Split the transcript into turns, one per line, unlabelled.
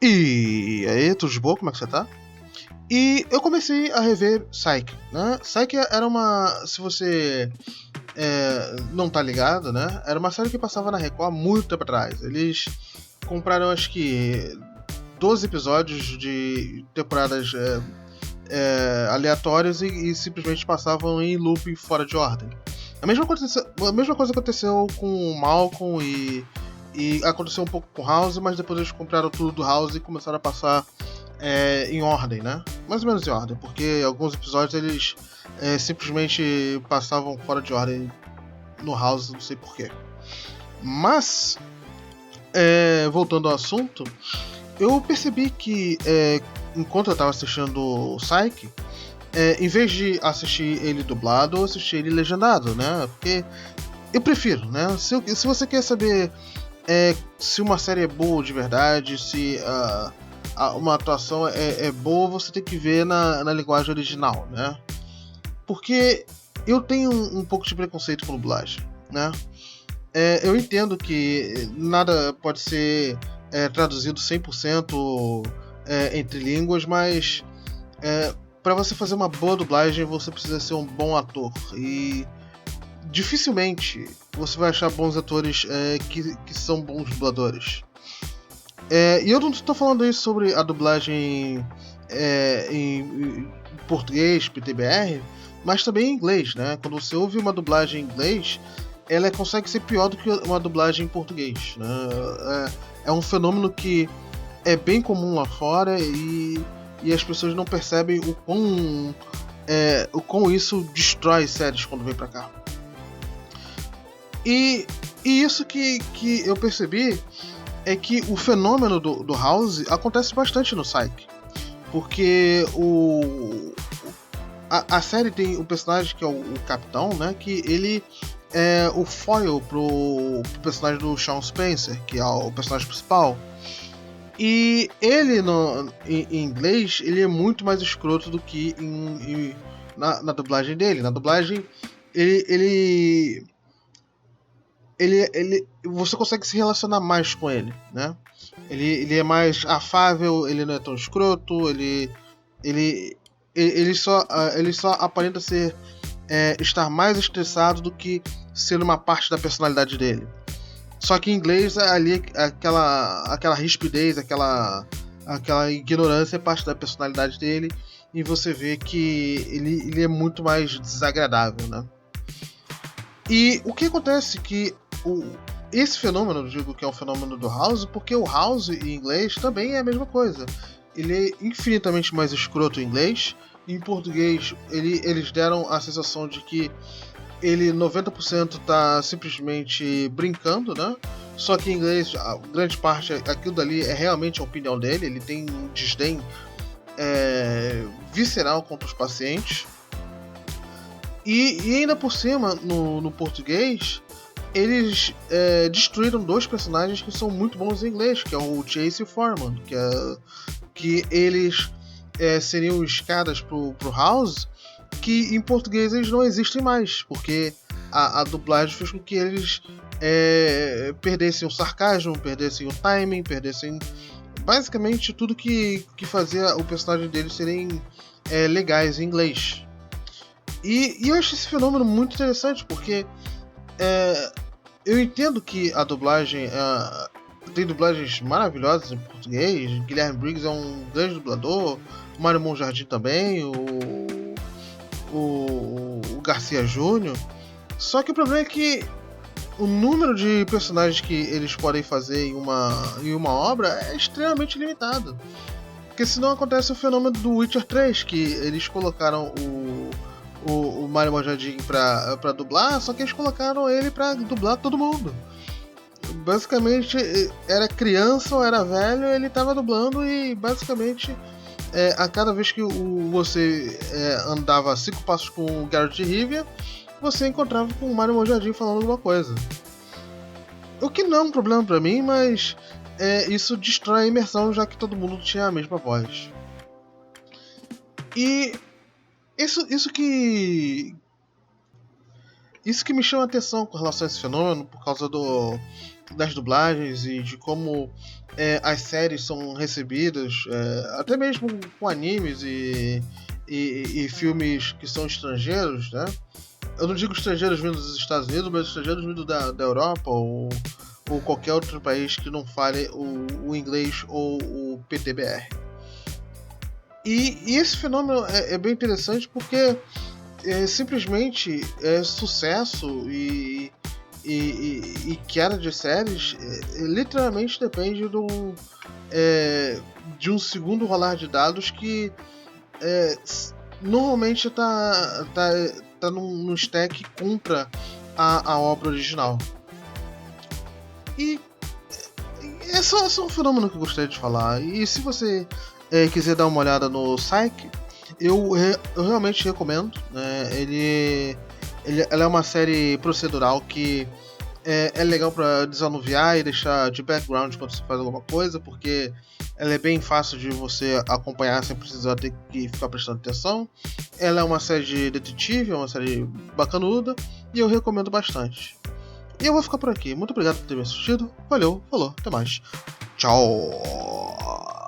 E aí, tudo de boa? Como é que você tá? E eu comecei a rever Psyche, né? Psyche era uma. Se você não tá ligado, né? Era uma série que passava na Record há muito tempo atrás. Eles compraram, acho que, 12 episódios de temporadas aleatórias e simplesmente passavam em loop fora de ordem. A mesma coisa aconteceu com Malcolm e aconteceu um pouco com House, mas depois eles compraram tudo do House e começaram a passar em ordem, né? Mais ou menos em ordem, porque alguns episódios eles simplesmente passavam fora de ordem no House, não sei porquê. Mas, voltando ao assunto, eu percebi que enquanto eu estava assistindo o Psyche, em vez de assistir ele dublado, eu assisti ele legendado, né? Porque eu prefiro, né? Se você quer saber se uma série é boa de verdade, se uma atuação é boa, você tem que ver na linguagem original, né? Porque eu tenho um pouco de preconceito com dublagem, né? Eu entendo que nada pode ser traduzido 100% entre línguas, mas para você fazer uma boa dublagem você precisa ser um bom ator e dificilmente você vai achar bons atores que são bons dubladores. E eu não estou falando isso sobre a dublagem em português, PTBR, mas também em inglês, né? Quando você ouve uma dublagem em inglês, ela consegue ser pior do que uma dublagem em português, né? É um fenômeno que é bem comum lá fora e as pessoas não percebem o quão isso destrói séries quando vem pra cá. E isso que eu percebi é que o fenômeno do House acontece bastante no Psyche. Porque a série tem um personagem que é o Capitão, né? Que ele é o foil pro personagem do Sean Spencer, que é o personagem principal. E ele, em inglês, ele é muito mais escroto do que na dublagem dele. Na dublagem, ele você consegue se relacionar mais com ele, né? Ele é mais afável, ele não é tão escroto, ele só aparenta estar mais estressado do que ser uma parte da personalidade dele. Só que em inglês ali aquela rispidez, aquela ignorância é parte da personalidade dele e você vê que ele é muito mais desagradável, né? E o que acontece que esse fenômeno, eu digo que é um fenômeno do House, porque o House em inglês também é a mesma coisa. Ele é infinitamente mais escroto em inglês. Em português, eles deram a sensação de que ele 90% tá simplesmente brincando, né? Só que em inglês, a grande parte, aquilo dali é realmente a opinião dele. Ele tem um desdém visceral contra os pacientes. E ainda por cima, no português, eles destruíram dois personagens que são muito bons em inglês, que é o Chase e o Foreman, que eles seriam escadas pro House, que em português eles não existem mais, porque a dublagem fez com que eles perdessem o sarcasmo, perdessem o timing, perdessem basicamente tudo que fazia o personagem deles serem legais em inglês. E eu acho esse fenômeno muito interessante, porque eu entendo que a dublagem tem dublagens maravilhosas em português. Guilherme Briggs é um grande dublador, o Mário Monjardim também, o Garcia Júnior. Só que o problema é que o número de personagens que eles podem fazer em uma obra é extremamente limitado. Porque senão acontece o fenômeno do Witcher 3, que eles colocaram o Mário Monjardim pra dublar, só que eles colocaram ele pra dublar todo mundo. Basicamente, era criança ou era velho, ele tava dublando e basicamente a cada vez que você andava 5 passos com o Geralt de Rivia, você encontrava com o Mário Monjardim falando alguma coisa. O que não é um problema pra mim, mas isso destrói a imersão, já que todo mundo tinha a mesma voz. E isso que Isso que me chama a atenção com relação a esse fenômeno, por causa das dublagens e de como as séries são recebidas, até mesmo com animes e filmes que são estrangeiros, né? Eu não digo estrangeiros vindos dos Estados Unidos, mas estrangeiros vindos da Europa ou qualquer outro país que não fale o inglês ou o PTBR. E esse fenômeno é bem interessante porque simplesmente sucesso e queda de séries literalmente depende de um segundo rolar de dados que normalmente tá num stack que cumpra a obra original. E é só um fenômeno que eu gostaria de falar. E se você quiser dar uma olhada no Psyche, eu realmente recomendo. Ela é uma série procedural que é legal para desanuviar e deixar de background quando você faz alguma coisa, porque ela é bem fácil de você acompanhar sem precisar ter que ficar prestando atenção. Ela é uma série de detetive, é uma série bacanuda e eu recomendo bastante. E eu vou ficar por aqui. Muito obrigado por ter me assistido. Valeu, falou, até mais. Tchau!